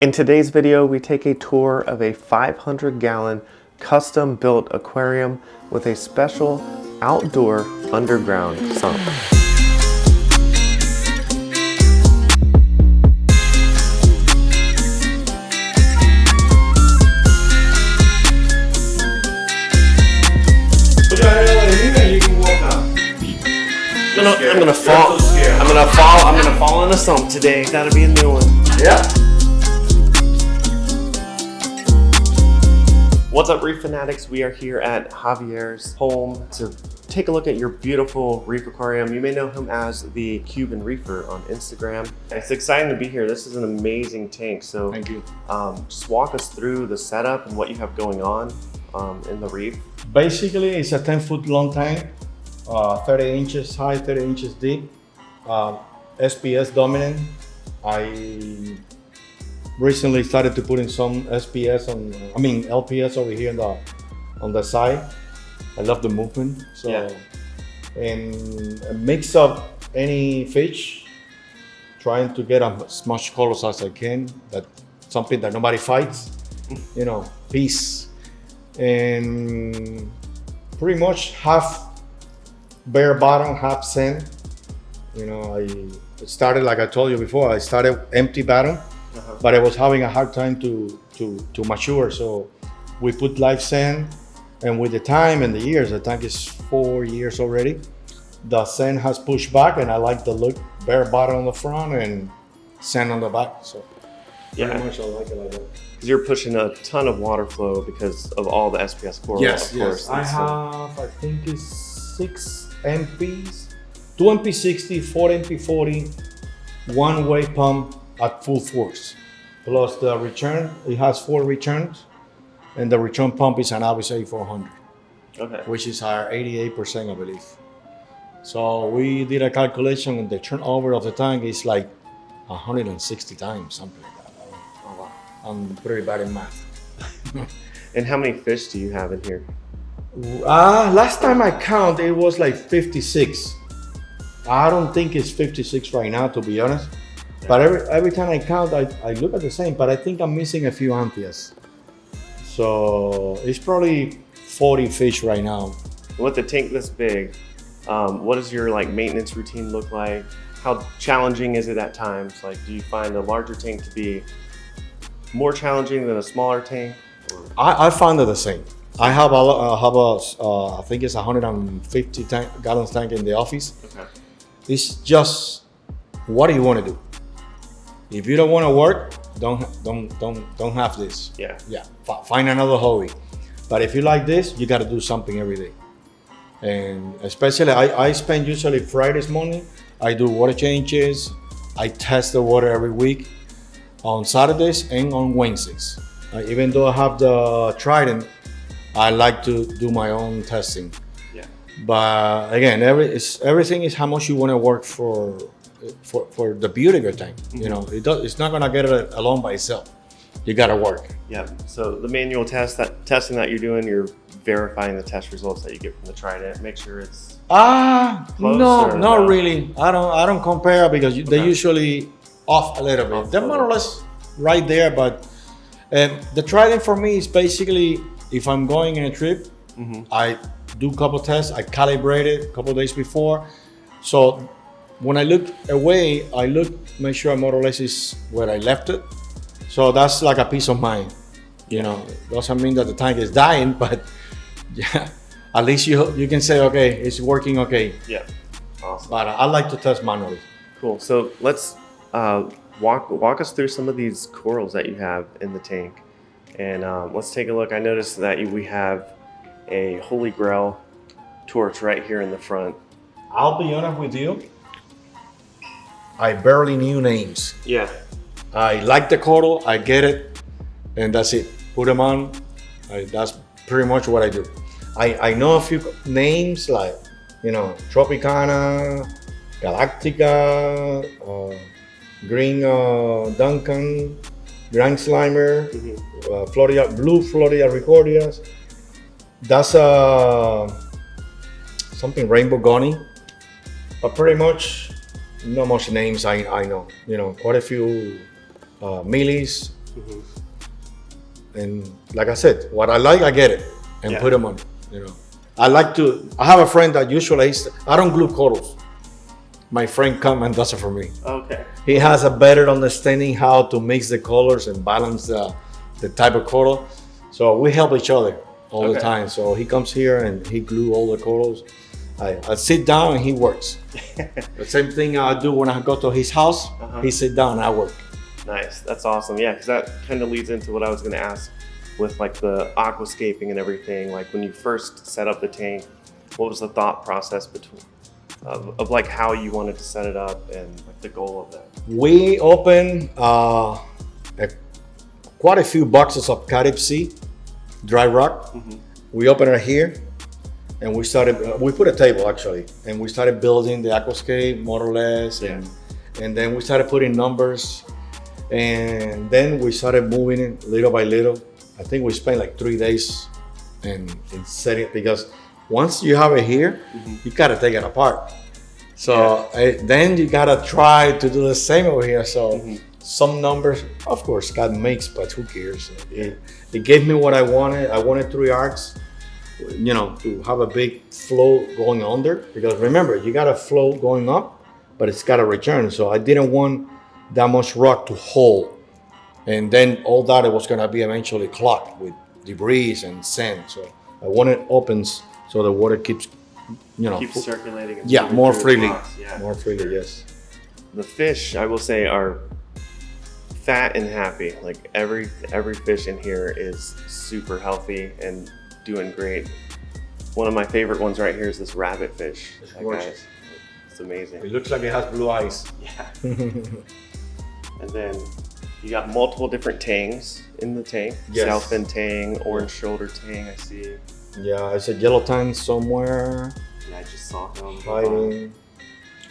In today's video, we take a tour of a 500-gallon custom-built aquarium with a special outdoor underground sump. I'm gonna fall in a sump today. That'll be a new one. Yeah. What's up, reef fanatics? We are here at Javier's home to take a look at your beautiful reef aquarium. You may know him as the Cuban Reefer on Instagram. It's exciting to be here. This is an amazing tank. So thank you. Just walk us through the setup and what you have going on in the reef. Basically, it's a 10-foot long tank, 30 inches high, 30 inches deep, SPS dominant. I recently started to put in some LPS over here on the side. I love the movement. So, yeah. And a mix of any fish, trying to get as much colors as I can. That something that nobody fights, peace. And pretty much half bare bottom, half sand. I started, like I told you before, I started empty bottom. But I was having a hard time to mature, so we put live sand, and with the time and the years, the tank is 4 years already, the sand has pushed back, and I like the look, bare bottom on the front and sand on the back. So pretty much I like it like that. You're pushing a ton of water flow because of all the SPS coral. Yes, of course. I have, I think it's 6 MPs, 2 MP60, 4 MP40, one-way pump at full force. Plus the return, it has 4 returns, and the return pump is an Avis A400, which is our 88%, I believe. So we did a calculation, and the turnover of the tank is like 160 times, something like that. Oh wow! I'm pretty bad in math. And how many fish do you have in here? Last time I counted, it was like 56. I don't think it's 56 right now, to be honest. But every time I count, I look at the same, but I think I'm missing a few Anthias. So it's probably 40 fish right now. With the tank this big, what does your maintenance routine look like? How challenging is it at times? Do you find a larger tank to be more challenging than a smaller tank? I find it the same. I have I think it's 150 gallons tank in the office. Okay. It's just, what do you want to do? If you don't want to work, don't have this. Yeah. Find another hobby. But if you like this, you got to do something every day. And especially, I spend usually Fridays morning. I do water changes. I test the water every week on Saturdays and on Wednesdays. Even though I have the Trident, I like to do my own testing. Yeah. But again, everything is how much you want to work for the beauty of your tank. Mm-hmm. It's not gonna get it alone by itself. You gotta work. Yeah. So the manual testing that you're doing, you're verifying the test results that you get from the Trident. Make sure it's no, not really. I don't compare because they usually off a little bit. They're more or less right there, but the Trident for me is basically, if I'm going in a trip, I do a couple tests. I calibrate it a couple days before, so when I look away, make sure more or less is where I left it. So that's like a peace of mind. Doesn't mean that the tank is dying, but yeah, at least you can say, okay, it's working okay. Yeah, awesome. But I like to test manually. Cool. So let's walk us through some of these corals that you have in the tank, and let's take a look. I noticed that we have a Holy Grail torch right here in the front. I'll be honest with you. I barely knew names. Yeah. I like the coral, I get it, and that's it. Put them on. That's pretty much what I do. I know a few names like, Tropicana, Galactica, Green Duncan, Grand Slimer, Blue Florida Recordias. That's something Rainbow Gunny. But pretty much, not much names I know. Quite a few Millies, And like I said, what I like, I get it and Yeah. put them on. You know, I have a friend that usually I don't glue corals. My friend come and does it for me. Okay. He has a better understanding how to mix the colors and balance the type of coral. So we help each other all the time. So he comes here and he glue all the corals. I sit down and he works. The same thing I do when I go to his house. He sit down and I work. Nice. That's awesome. Yeah, because that kind of leads into what I was going to ask with like the aquascaping and everything. Like when you first set up the tank, what was the thought process between of like how you wanted to set it up and like the goal of that? We opened quite a few boxes of Carib Sea dry rock. We opened it here, and we started. We put a table actually, and we started building the aquascape more or less, and then we started putting numbers, and then we started moving it little by little. I think we spent like 3 days in setting it, because once you have it here, you gotta take it apart. So then you gotta try to do the same over here. So some numbers, of course, got mixed, but who cares? It gave me what I wanted. I wanted 3 arcs, you know, to have a big flow going under, because remember, you got a flow going up, but it's got to return. So I didn't want that much rock to hold. And then all that, it was going to be eventually clogged with debris and sand. So I wanted opens so the water keeps, you know, Keep circulating. And yeah, more through the freely. box. Yeah. More freely, yes. The fish, I will say, are fat and happy. Like every fish in here is super healthy and doing great. One of my favorite ones right here is this rabbit fish. It's That gorgeous. guy, it's amazing. It looks like it has blue eyes. Yeah. And then you got multiple different tangs in the tank. Yes. South fin tang, orange shoulder tang, I see. Yeah, it's a yellow tank somewhere Yeah, I just saw him hiding.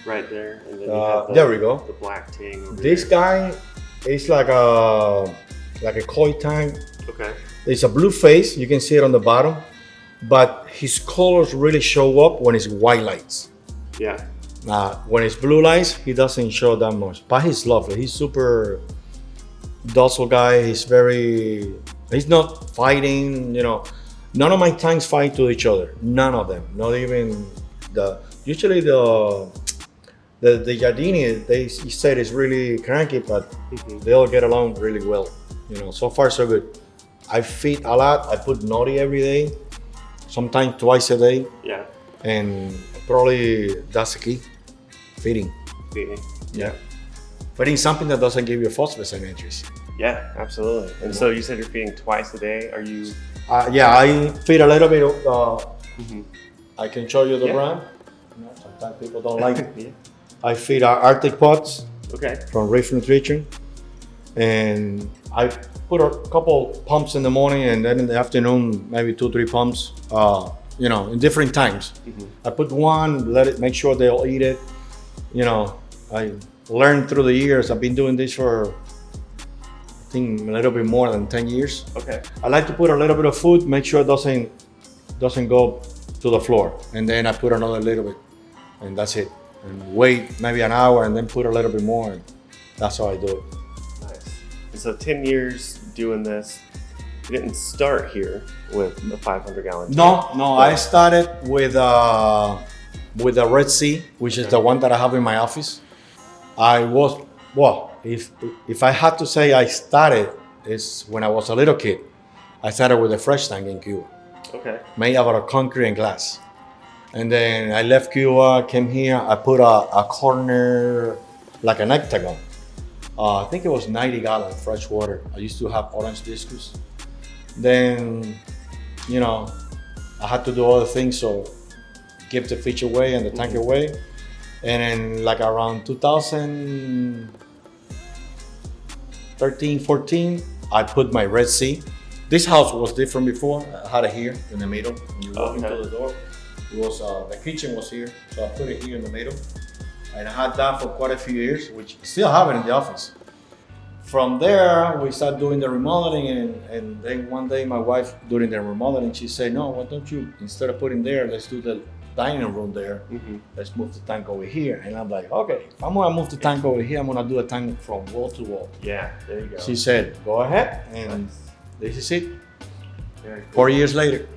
right there. And then you have There we go. the black tang over This there. guy is like a koi tank. Okay. There's a blue face, you can see it on the bottom, but his colors really show up when it's white lights. Yeah. When it's blue lights, he doesn't show that much, but he's lovely. He's super docile guy. He's not fighting, you know. None of my tanks fight to each other. None of them. Not even usually the Giardini, he said is really cranky, but they all get along really well. You know, so far so good. I feed a lot. I put nori every day, sometimes twice a day. Yeah. And probably that's the key, feeding. Feeding. Yeah. Feeding something that doesn't give you phosphorus and entries. Yeah, absolutely. And so you said you're feeding twice a day. Are you? Yeah, I feed a little bit of, I can show you the brand. You know, sometimes people don't like it. Yeah. I feed our Arctic pots Okay. from Reef Nutrition. And I put a couple pumps in the morning, and then in the afternoon, maybe 2-3 pumps, you know, in different times. I put one, make sure they'll eat it. You know, I learned through the years. I've been doing this for, I think, a little bit more than 10 years. Okay. I like to put a little bit of food, make sure it doesn't go to the floor. And then I put another little bit, and that's it. And wait maybe an hour, and then put a little bit more. And that's how I do it. Nice. And so 10 years doing this, you didn't start here with a 500-gallon tank. No, I started with the Red Sea, which is the one that I have in my office. If I had to say I started, is when I was a little kid. I started with a fresh tank in Cuba, Okay. made out of concrete and glass. And then I left Cuba, came here, I put a corner, like an octagon. I think it was 90 gallons fresh water. I used to have orange discus. Then, you know, I had to do other things, so give the fish away and the tank away. And then like around 2013, 14, I put my Red Sea. This house was different before. I had it here in the middle. When you walk into the door, it was the kitchen was here, so I put it here in the middle. And I had that for quite a few years, which still have it in the office. From there, we started doing the remodeling, and then one day my wife, during the remodeling, she said, no, why don't you, instead of putting there, let's do the dining room there. Let's move the tank over here. And I'm like, okay, if I'm gonna move the tank over here, I'm gonna do a tank from wall to wall. Yeah, there you go. She said, go ahead. And this is it. Very cool. 4 years later.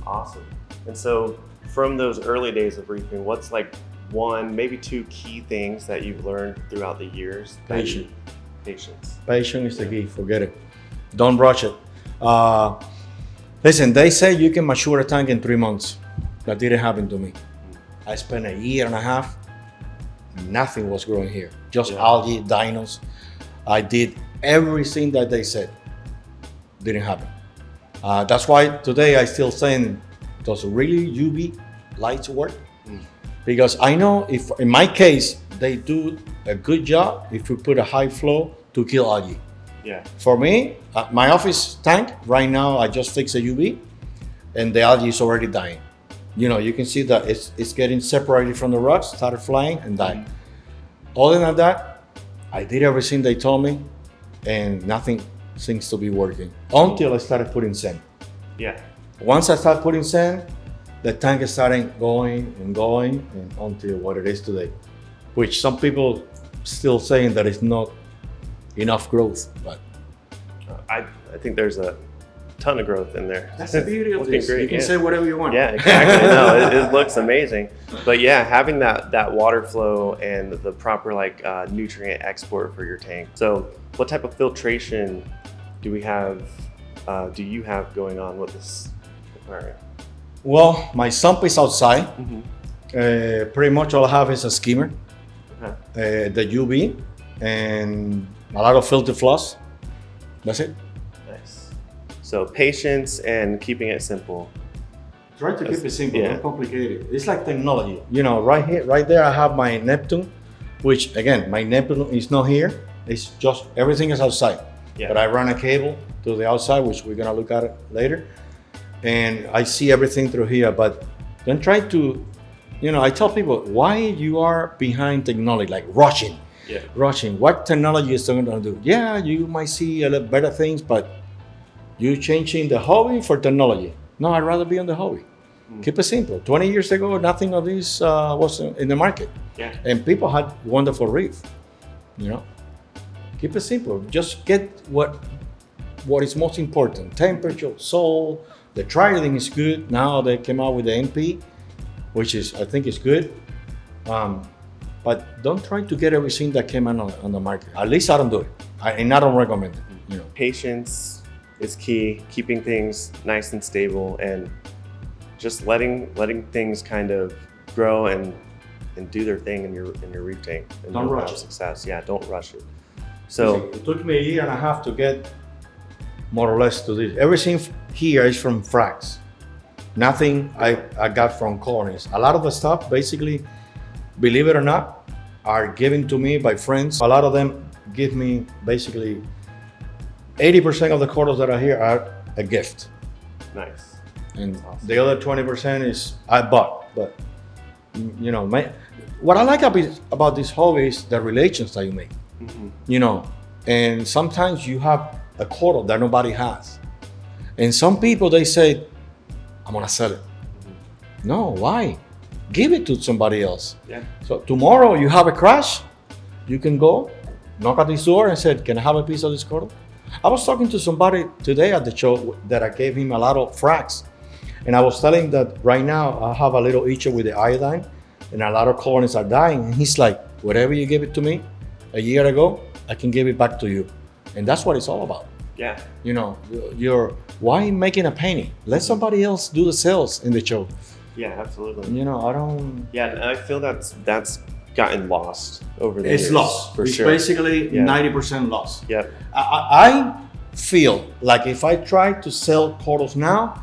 Awesome. And so from those early days of reefing, what's like one, maybe two key things that you've learned throughout the years? Patience. Patience. Patience is the key. Forget it. Don't rush it. Listen, they say you can mature a tank in 3 months. That didn't happen to me. I spent a year and a half. Nothing was growing here. Just algae, dinos. I did everything that they said. Didn't happen. That's why today I still saying, does really UV lights work? Because I know if, in my case, they do a good job if you put a high flow to kill algae. Yeah. For me, my office tank, right now, I just fixed a UV and the algae is already dying. You know, you can see that it's getting separated from the rocks, started flying and died. Other than that, I did everything they told me and nothing seems to be working until I started putting sand. Yeah. Once I started putting sand, the tank is starting going and until what it is today, which some people still saying that it's not enough growth, but I think there's a ton of growth in there. that's the beauty of Looking this. great, You can yeah. say whatever you want. Yeah, exactly. No, it looks amazing. But yeah, having that water flow and the proper like nutrient export for your tank. So what type of filtration do you have going on with this aquarium? Well, my sump is outside. Pretty much all I have is a skimmer, the UV, and a lot of filter floss. That's it. Nice. So patience and keeping it simple. Try to keep it simple, yeah. not complicated. It's like technology. You know, right here, right there, I have my Neptune, which again, my Neptune is not here. It's just, everything is outside. Yeah. But I run a cable to the outside, which we're gonna look at it later. And I see everything through here, but don't try to, you know, I tell people, why you are behind technology, like rushing. Yeah. Rushing. What technology is going to do? Yeah, you might see a little better things, but you changing the hobby for technology. No, I'd rather be on the hobby. Keep it simple. 20 years ago, nothing of this was in the market. Yeah. And people had wonderful reef, you know. Keep it simple. Just get what is most important. Temperature, salt, the trident is good. Now they came out with the MP, which is, I think is good. But don't try to get everything that came out on the market. At least I don't do it. And I don't recommend it. You know. Patience is key, keeping things nice and stable and just letting things kind of grow and do their thing in your reef tank. And Don't you'll rush have it. success. Yeah, don't rush it. So it took me a year and a half to get more or less to this. Everything here is from fracs. Nothing I got from colonies. A lot of the stuff, basically, believe it or not, are given to me by friends. A lot of them give me basically 80% of the corals that are here are a gift. nice. And Awesome. the other 20% is I bought. But you know, what I like about this hobby is the relations that you make. You know, and sometimes you have a coral that nobody has. And some people, they say, I'm gonna sell it. No, why? Give it to somebody else. Yeah. So tomorrow you have a crash, you can go, knock at this door and say, can I have a piece of this coral? I was talking to somebody today at the show that I gave him a lot of fracs. And I was telling him that right now I have a little issue with the iodine and a lot of colonies are dying. And he's like, whatever you gave it to me a year ago, I can give it back to you. And that's what it's all about. Yeah. You know, why making a penny? Let somebody else do the sales in the show. Yeah, absolutely. You know, I don't. Yeah, and I feel that's gotten lost over the years. It's lost. For It's sure. basically Yeah. 90% lost. Yep. I feel like if I try to sell corals now,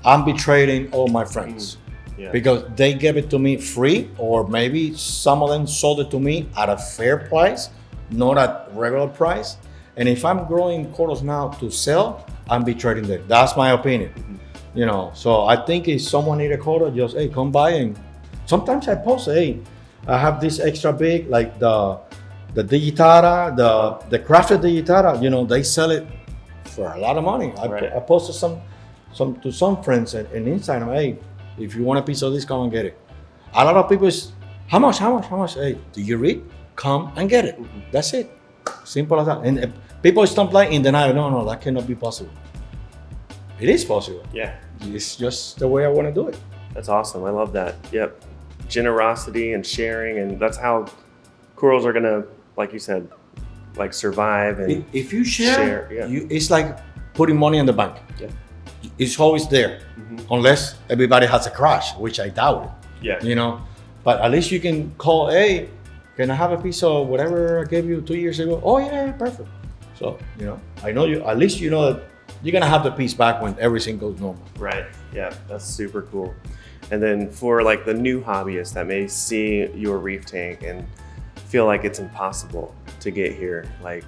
I'm betraying all my friends. Yeah. Because they gave it to me free, or maybe some of them sold it to me at a fair price, not at regular price. And if I'm growing corals now to sell, I'm betraying them. That's my opinion. You know, so I think if someone need a coral, just, hey, come by. And sometimes I post, hey, I have this extra big, like the digitata, the crafted digitata, you know, they sell it for a lot of money. Right. I posted some friends and Instagram, hey, if you want a piece of this, come and get it. A lot of people is, how much? Hey, do you read? Come and get it. That's it. Simple as that. And People stop like in denial. No, that cannot be possible. It is possible. Yeah. It's just the way I want to do it. That's awesome. I love that. Yep. Generosity and sharing, and that's how corals are gonna, like you said, like survive. And if you share, yeah. It's like putting money in the bank. Yeah. It's always there, unless everybody has a crash, which I doubt it. Yeah. You know, but at least you can call, hey, can I have a piece of whatever I gave you 2 years ago? Oh yeah, perfect. So, you know, I know you, at least you know that you're gonna have the piece back when everything goes normal. Right. Yeah, that's super cool. And then for like the new hobbyists that may see your reef tank and feel like it's impossible to get here, like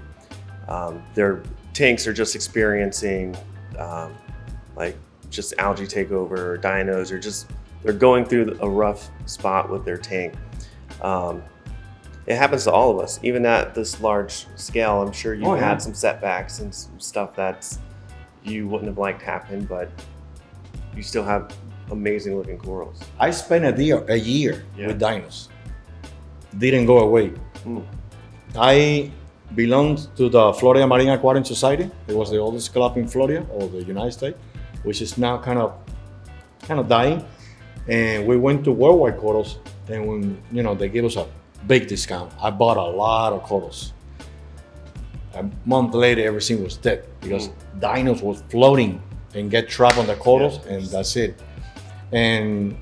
their tanks are just experiencing like just algae takeover or dinos, or just they're going through a rough spot with their tank. It happens to all of us, even at this large scale. I'm sure you've had some setbacks and some stuff that you wouldn't have liked happen, but you still have amazing looking corals. I spent a year with dinos. Didn't go away. I belonged to the Florida Marine Aquarium Society. It was the oldest club in Florida or the United States, which is now kind of dying. And we went to worldwide corals, and when they gave us a big discount, I bought a lot of corals. A month later, everything was dead because dinos was floating and get trapped on the corals, and that's it. And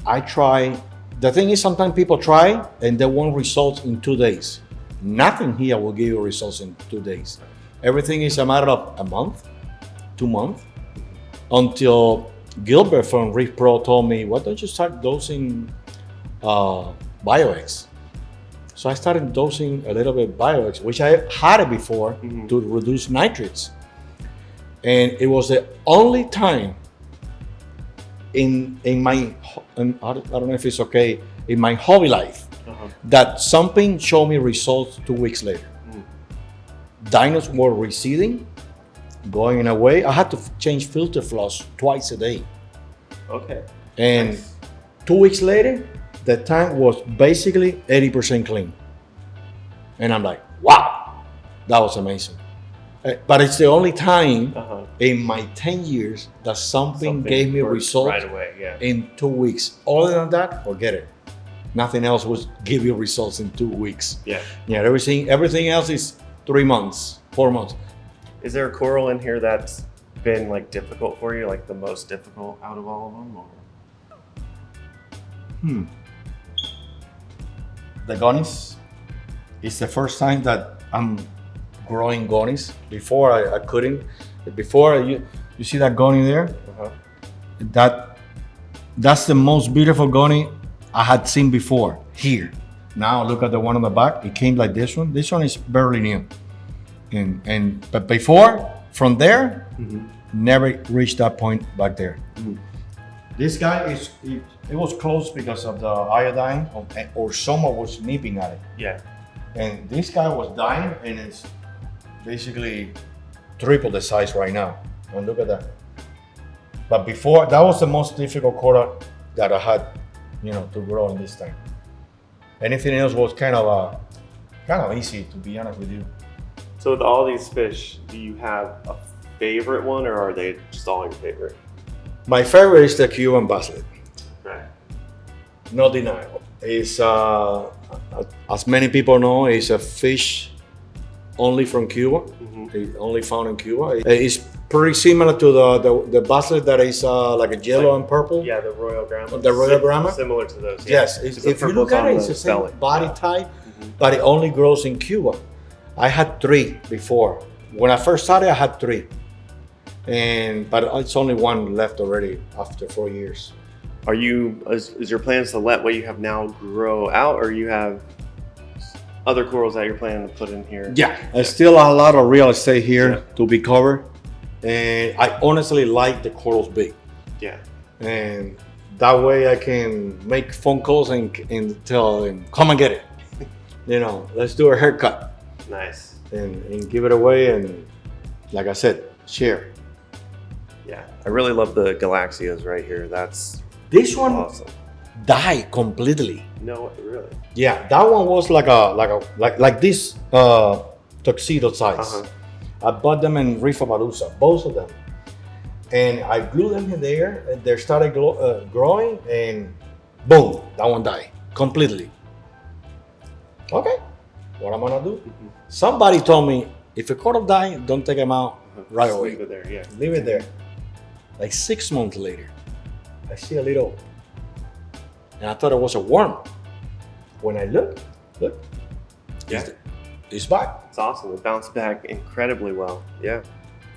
I try. The thing is, sometimes people try and they want results in 2 days. Nothing here will give you results in 2 days. Everything is a matter of a month, 2 months, until Gilbert from Reef Pro told me, why don't you start dosing BioX? So I started dosing a little bit BioX, which I had it before to reduce nitrates. And it was the only time in my, I don't know if it's okay, in my hobby life, that something showed me results 2 weeks later. Dinos were receding, going away. I had to change filter floss twice a day. Okay. And nice. 2 weeks later, the tank was basically 80% clean. And I'm like, wow, that was amazing. But it's the only time in my 10 years that something gave me results right away, in 2 weeks. Other than that, forget it. Nothing else will give you results in 2 weeks. Yeah. Everything else is 3 months, 4 months. Is there a coral in here that's been like difficult for you, like the most difficult out of all of them? Or? The gonies. It's the first time that I'm growing gonies. Before I couldn't. Before you see that goni there? That's the most beautiful goni I had seen before here. Now look at the one on the back. It came like this one. This one is barely new. But before, from there, never reached that point back there. This guy it was closed because of the iodine, or someone was nipping at it. Yeah. And this guy was dying, and it's basically triple the size right now. And look at that. But before, that was the most difficult coral that I had, to grow in this time. Anything else was kind of easy, to be honest with you. So with all these fish, do you have a favorite one, or are they just all your favorite? My favorite is the Cuban basslet. Right. No denial. It's as many people know, it's a fish only from Cuba. It's only found in Cuba. It's pretty similar to the basslet that is like a yellow and purple. Yeah, the Royal Grandma. The Royal Grandma. Similar to those. Yeah. Yes. If you look at it, it's the same body type, but it only grows in Cuba. I had 3 before. When I first started, I had 3. But it's only 1 left already after 4 years. Is your plans to let what you have now grow out, or you have other corals that you're planning to put in here? Yeah, there's still a lot of real estate here to be covered. And I honestly like the corals big. Yeah. And that way I can make phone calls and tell them, come and get it. Let's do a haircut. Nice. And give it away, and like I said, share. Yeah, I really love the Galaxias right here. This one awesome. Died completely. No, really? Yeah, that one was like this tuxedo size. I bought them in Reefapalooza, both of them. And I glued them in there, and they started growing, and boom, that one died completely. Okay, what am I gonna do? Somebody told me, if a coral die, don't take them out right Just away. leave it there, yeah. Leave it there. Like 6 months later, I see a little, and I thought it was a worm. When I look, Yeah. it's back. It's awesome. It bounced back incredibly well. Yeah.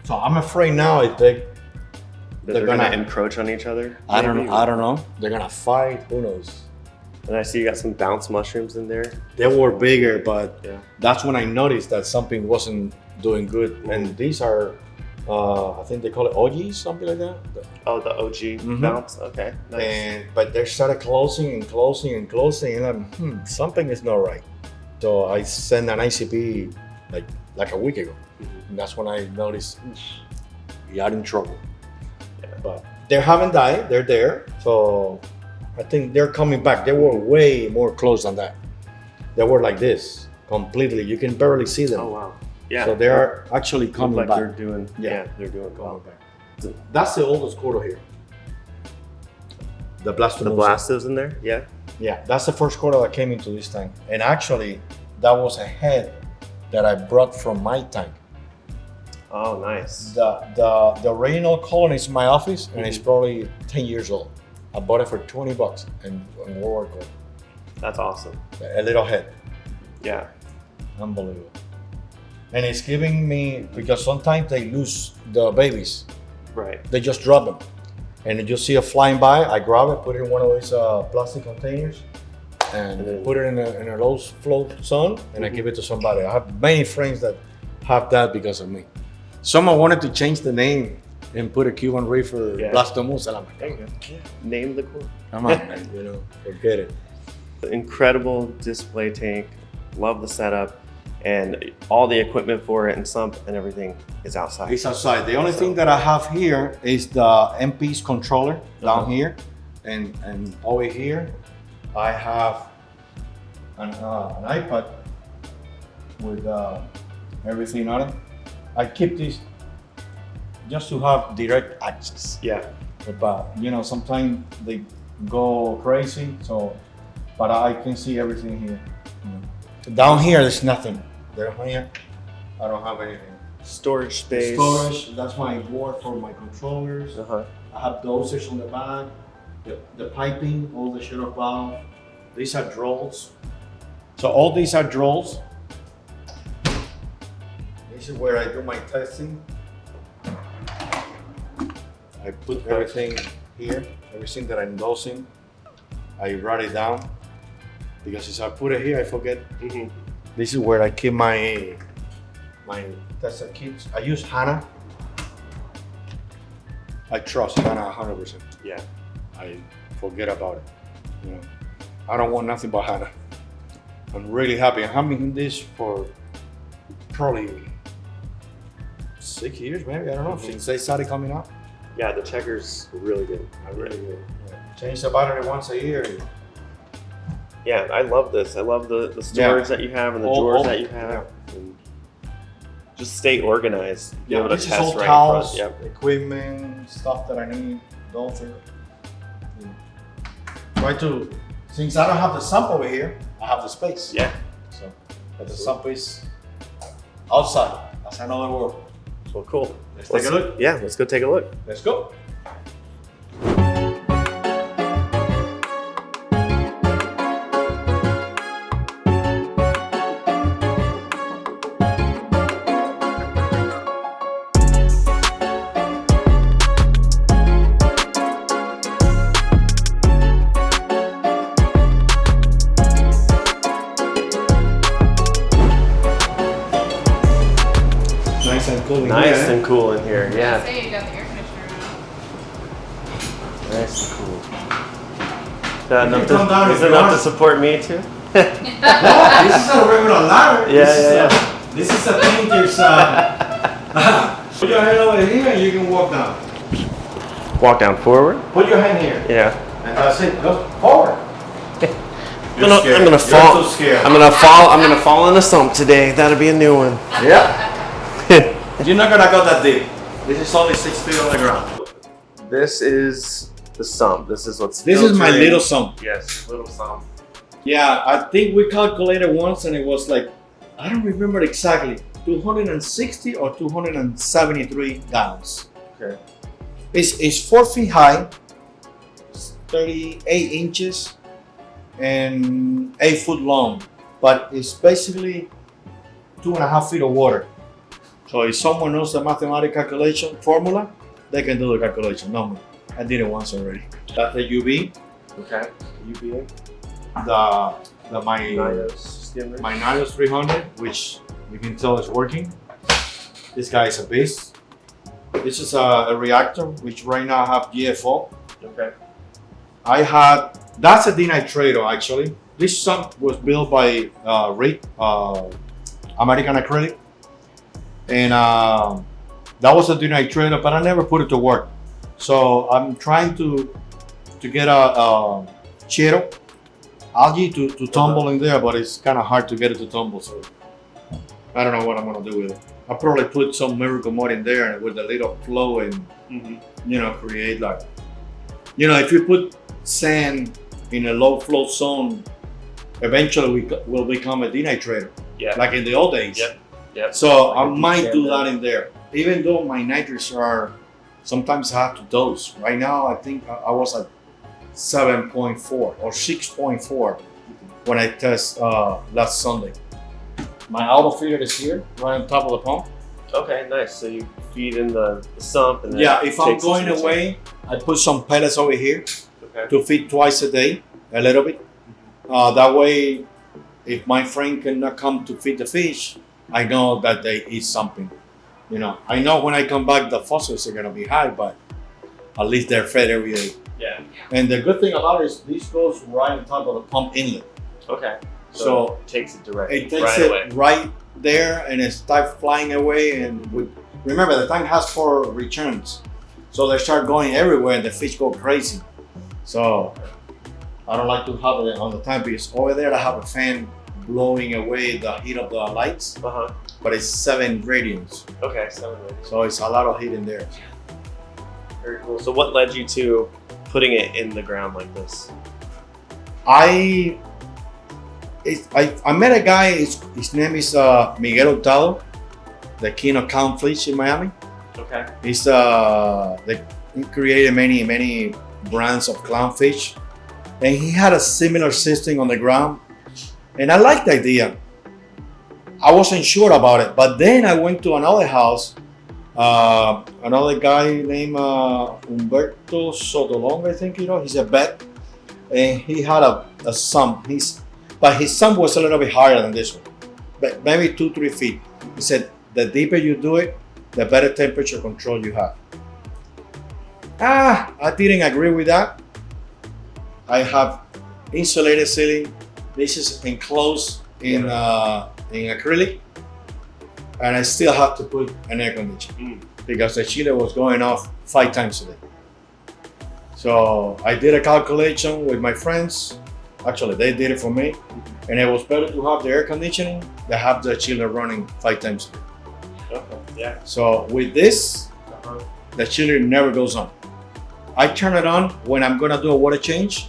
So I'm afraid now if They're gonna encroach on each other. I don't maybe? know. I don't know. They're gonna fight. Who knows? And I see you got some bounce mushrooms in there. They were bigger, but Yeah. that's when I noticed that something wasn't doing good. And these are, I think they call it OGs, something like that. Oh, the OG bounce. Okay. Nice. But they started closing and closing and closing, and I'm, something is not right. So I sent an ICP like a week ago. And that's when I noticed we are in trouble. Yeah. But they haven't died. They're there. So I think they're coming back. They were way more close than that. They were like this, completely. You can barely see them. Oh wow. Yeah. So they are actually coming like back. they're doing. Yeah, they're doing well. That's the oldest coral here. The Blastomusa. The Blastos in there. Yeah. Yeah, that's the first coral that came into this tank. And actually, that was a head that I brought from my tank. Oh, nice. The original colony is in my office, and it's probably 10 years old. I bought it for $20 in World War. That's awesome. A little head. Yeah. Unbelievable. And it's giving me, because sometimes they lose the babies. Right. They just drop them. And then you see it flying by, I grab it, put it in one of these plastic containers, and then put it in a low flow zone, and I give it to somebody. I have many friends that have that because of me. Someone wanted to change the name and put a Cuban Reefer Blastomusa. I'm like, there you go. Yeah. Name the cool. come on, man, forget it. Incredible display tank. Love the setup. And all the equipment for it and sump and everything is outside. It's outside. The only thing that I have here is the MP's controller down here, and over here I have an iPad with everything on it. I keep this just to have direct access. Yeah. But sometimes they go crazy, but I can see everything here. Down here, there's nothing. Down here, I don't have anything. Storage space. Storage, that's my board for my controllers. I have dosage on the back, the piping, all the shut-off valve. These are drills. So all these are drills. This is where I do my testing. I put everything here, everything that I'm dosing. I write it down, because if I put it here, I forget. This is where I keep my tester kits. I use Hannah. I trust Hannah 100%. Yeah. I forget about it. I don't want nothing but Hannah. I'm really happy. I'm having this for probably 6 years, maybe. I don't know, since they started coming out. Yeah, the checkers are really good. Really good. Change the battery once a year. Yeah, I love this. I love the storage that you have and the drawers that you have. And just stay organized. Be able to this test is all right towels, in front. equipment, stuff that I need. Try to, since I don't have the sump over here, I have the space. Yeah. So, but the sump is outside. That's another world. Well, cool. Let's take a look. Yeah, let's go take a look. Let's go. Nice and cool in here, yeah. Say you got the air conditioner on. Nice and cool. Is that enough to support me too? This is a regular ladder. Yeah. This is a painter's. Put your hand over here and you can walk down. Walk down forward? Put your hand here. Yeah. And that's it. Go forward. I'm gonna fall. You're too scared. I'm gonna fall in the sump today. That'll be a new one. Yeah. You're not gonna go that deep. This is only 6 feet on the ground. This is the sump. This is what's. This is my little sump. Yes, little sump. Yeah, I think we calculated once, and it was like, I don't remember exactly, 260 or 273 gallons. Okay. It's 4 feet high, 38 inches, and 8 foot long, but it's basically 2.5 feet of water. So if someone knows the mathematical calculation formula, they can do the calculation. No, me. I did it once already. That's the UV. Okay. UVA. My Nios 300, which you can tell is working. This guy is a beast. This is a reactor, which right now I have GFO. Okay. That's a denitrator actually. This sump was built by American Acrylic, and that was a denitrator, but I never put it to work. So I'm trying to get a Cheeto algae to tumble in there, but it's kind of hard to get it to tumble. So I don't know what I'm gonna do with it. I'll probably put some miracle mud in there with a little flow and create like, if you put sand in a low flow zone, eventually will become a denitrator. Yeah. Like in the old days. Yep. Yep. So like I might do that in there. Even though my nitrates are, sometimes I have to dose. Right now, I think I was at 7.4 or 6.4 when I test last Sunday. My auto feeder is here, right on top of the pump. Okay, nice. So you feed in the sump, and then if I'm going away, I put some pellets over here okay. to feed twice a day, a little bit. That way, if my friend cannot come to feed the fish, I know that they eat something. I know when I come back, the phosphorus are gonna be high, but at least they're fed every day. Yeah. And the good thing about it is this goes right on top of the pump inlet. Okay. So it takes it directly. It takes it right there, and it starts flying away. And remember, the tank has 4 returns, so they start going everywhere, and the fish go crazy. So I don't like to have it on the tank because over there I have a fan blowing away the heat of the lights. But it's 7 radians. Okay, 7 radians. So it's a lot of heat in there. Very cool. So what led you to putting it in the ground like this? I met a guy. His name is Miguel Hurtado, the king of clownfish in Miami. Okay. He created many brands of clownfish, and he had a similar system on the ground. And I liked the idea. I wasn't sure about it, but then I went to another house. Another guy named Humberto Sotolong, I think he's a vet, and he had a sump. But his sump was a little bit higher than this one, but maybe 2-3 feet. He said the deeper you do it, the better temperature control you have. I didn't agree with that. I have insulated ceiling. This is enclosed in acrylic, and I still have to put an air conditioner because the chiller was going off 5 times a day. So I did a calculation with my friends. Actually, they did it for me, and it was better to have the air conditioning than have the chiller running 5 times a day. Okay. Yeah. So with this, the chiller never goes on. I turn it on when I'm gonna do a water change.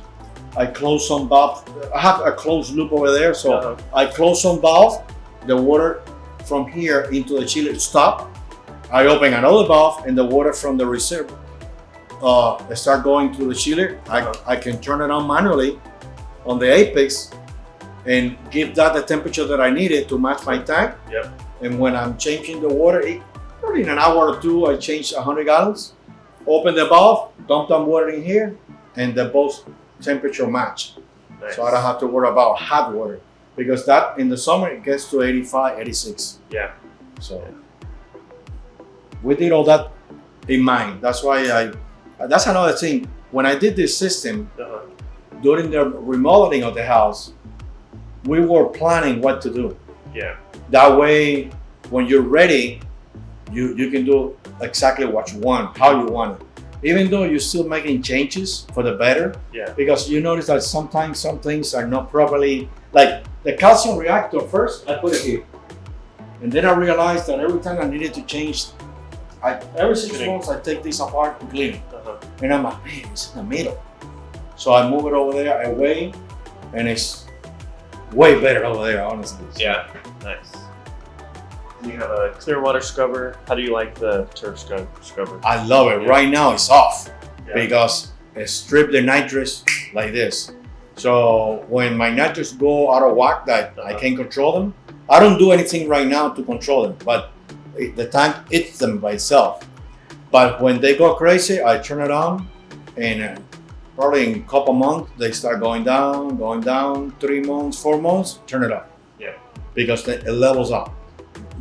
I close some valve. I have a closed loop over there, so I close some valve. The water from here into the chiller stop. I open another valve, and the water from the reserve start going to the chiller. I can turn it on manually on the apex and give that the temperature that I needed to match my tank. Yep. And when I'm changing the water, probably in an hour or 2, I change 100 gallons. Open the valve, dump some water in here, and the both temperature match. Nice. So I don't have to worry about hot water, because that in the summer it gets to 85, 86. Yeah. So we did all that in mind. That's why that's another thing. When I did this system, during the remodeling of the house, we were planning what to do. Yeah. That way, when you're ready, you can do exactly what you want, how you want it. even though you're still making changes for the better, Yeah. because you notice that sometimes some things are not properly, like the calcium reactor first, I put it here. And then I realized that every time I needed to change, every 6 months I take this apart and clean it. And I'm like, man, it's in the middle. So I move it over there, I weigh, and it's way better over there, honestly. Yeah, nice. You have a clear water scrubber. How do you like the turf scrubber? I love it. Right now it's off Yeah. because it stripped the nitrous like this. So when my nitrous go out of whack that I can't control them, I don't do anything right now to control them, but the tank eats them by itself. But when they go crazy, I turn it on, and probably in a couple months they start going down, 3 months, 4 months, turn it up. Yeah. Because it levels up.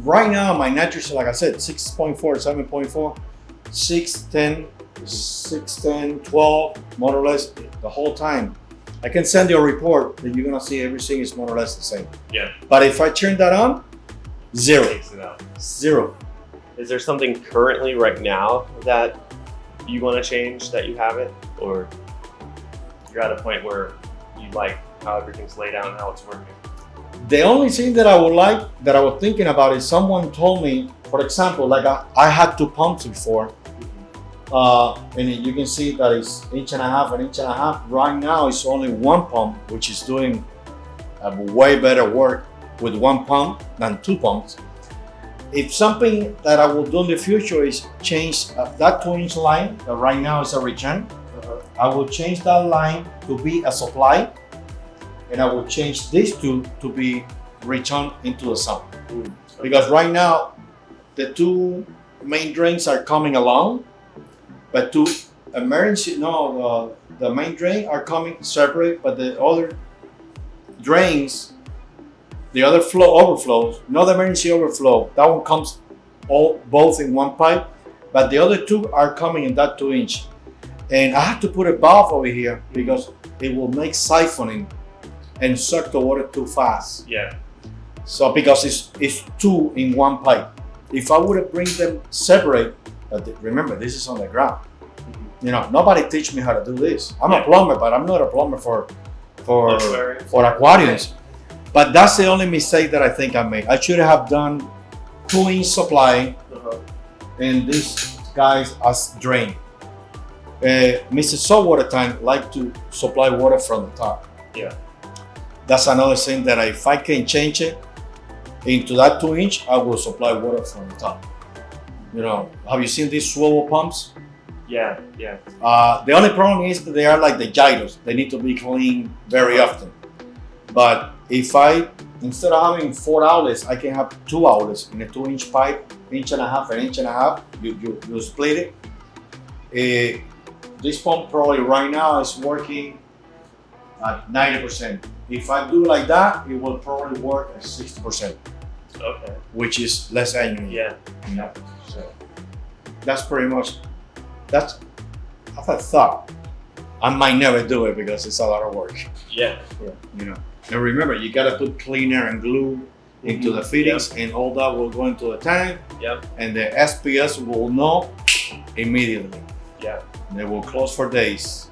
Right now my nitrous, like I said, 6.4, 7.4, 610, 610, 12, more or less the whole time. I can send you a report that you're gonna see everything is more or less the same. Yeah. But if I turn that on, zero. Takes it out. Zero. Is there something currently right now that you want to change that you haven't, or you're at a point where you like how everything's laid out and how it's working? The only thing that I would like, that I was thinking about, is someone told me, for example, like I had 2 pumps before, and you can see that it's 1.5 inches and 1.5 inches. Right now it's only 1 pump, which is doing way better work with 1 pump than 2 pumps. If something that I will do in the future is change that 2-inch line that right now is a return, I will change that line to be a supply, and I will change these two to be return into the sump. Because right now the 2 main drains are coming along, but the main drain are coming separate, but the other drains, the other overflows, not the emergency overflow, that one comes both in one pipe, but the other 2 are coming in that 2-inch. And I have to put a valve over here because it will make siphoning and suck the water too fast. Yeah. So because it's 2 in 1 pipe. If I would have bring them separate, remember this is on the ground. You know, nobody teach me how to do this. I'm a plumber, but I'm not a plumber for aquariums. But that's the only mistake that I think I made. I should have done 2-inch supply, and these guys as drain. Mr. Saltwater Tank like to supply water from the top. Yeah. That's another thing that if I can change it into that 2-inch, I will supply water from the top. You know, have you seen these swivel pumps? Yeah, yeah. The only problem is that they are like the gyros. They need to be cleaned very often. But if instead of having 4 outlets, I can have 2 outlets in a 2-inch pipe, 1.5 inches, 1.5 inches. You split it. This pump probably right now is working at 90%. If I do like that, it will probably work at 60%. Okay. Which is less annual. Yeah. Yeah. So that's pretty much. That's a thought. I might never do it because it's a lot of work. Yeah. You know. And remember, you gotta put cleaner and glue into the fittings, and all that will go into the tank. Yep. And the SPS will know immediately. Yeah. And they will close for days.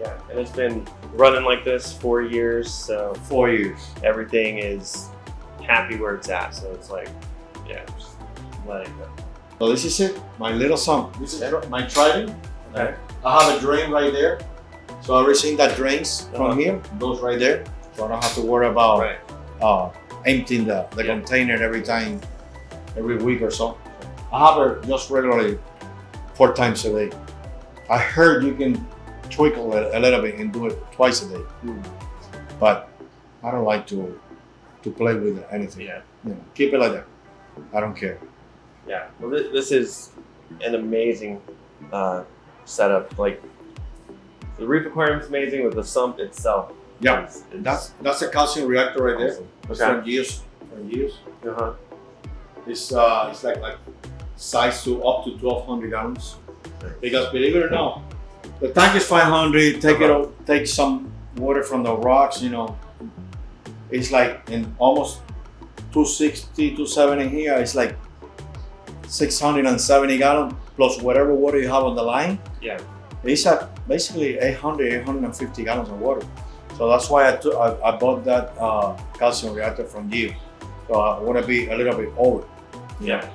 Yeah. And it's been running like this 4 years, so 4 years. everything is happy where it's at. So it's like, yeah, just let it go. So this is it, my little sump. This is my trident. Okay. I have a drain right there. So everything that drains from here goes right there. So I don't have to worry about emptying the container every week or so. I have it just regularly 4 times a day. I heard you can twinkle it a little bit and do it twice a day. But I don't like to play with anything. Yeah. You know, keep it like that. I don't care. Yeah. Well, this is an amazing setup. Like the reef aquarium is amazing with the sump itself. Yeah, that's a calcium reactor right there. It's Okay. from years. It's like size to up to 1,200 gallons. Because believe it or not, the tank is 500. Take some water from the rocks. You know, it's like in almost 260, 270 here. It's like 670 gallons plus whatever water you have on the line. Yeah. It's basically 850 gallons of water. So that's why I bought that calcium reactor from you. So I want to be a little bit over. Yeah.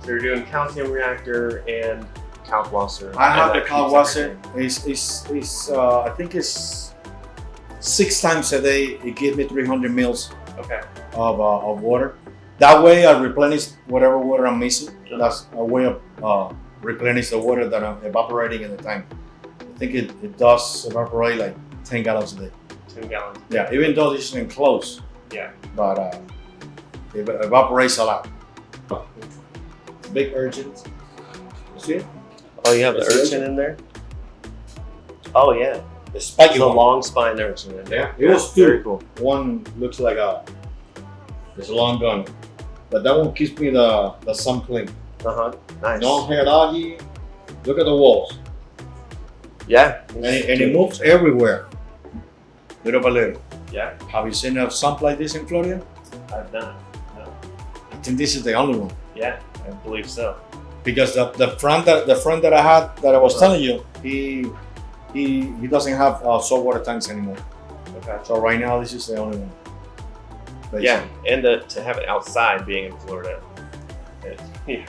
So you're doing calcium reactor and calc washer. I have the calc washer. I think it's 6 times a day. It gives me 300 mils of water. That way I replenish whatever water I'm missing. That's a way of replenish the water that I'm evaporating in the tank. I think it does evaporate like 10 gallons a day. 10 gallons. Yeah, even though this is enclosed. Yeah. But it evaporates a lot. Big urchins. See it? Oh, you have the urchin in there? Oh, yeah. The spiky The one. long spine urchin in there. Yeah, it was two. Very cool. One looks like it's a long gun. But that one keeps me the sump clean. Nice. No hair algae. Look at the walls. Yeah. And it moves everywhere. Little by little. Yeah. Have you seen a sump like this in Florida? I've not. No. I think this is the only one. Yeah, I believe so. Because the front that I had that I was telling you, he doesn't have saltwater tanks anymore. Okay. So right now this is the only one. Basically. Yeah, and to have it outside, being in Florida. Yeah.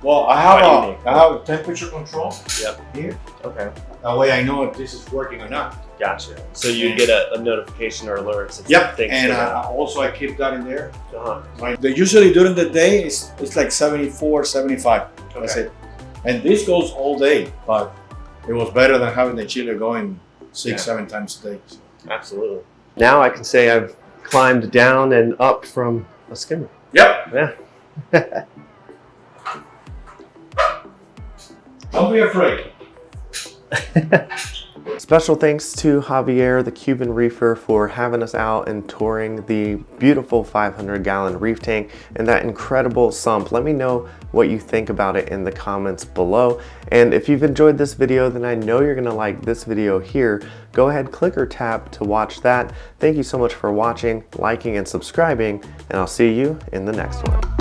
Well, I have temperature control. Yep. Here. Okay. That way I know if this is working or not. Gotcha. So you get a notification or alerts. Yep. Things And also I keep that in there. Right. They usually during the day it's like 74, 75. Okay. That's it. And this goes all day, but it was better than having the chiller going 6-7 times a day. Absolutely. Now I can say I've climbed down and up from a skimmer. Yep. Yeah. Don't be afraid. Special thanks to Javier, the Cuban Reefer, for having us out and touring the beautiful 500-gallon reef tank and that incredible sump. Let me know what you think about it in the comments below. And if you've enjoyed this video, then I know you're gonna like this video here. Go ahead, click or tap to watch that. Thank you so much for watching, liking, and subscribing, and I'll see you in the next one.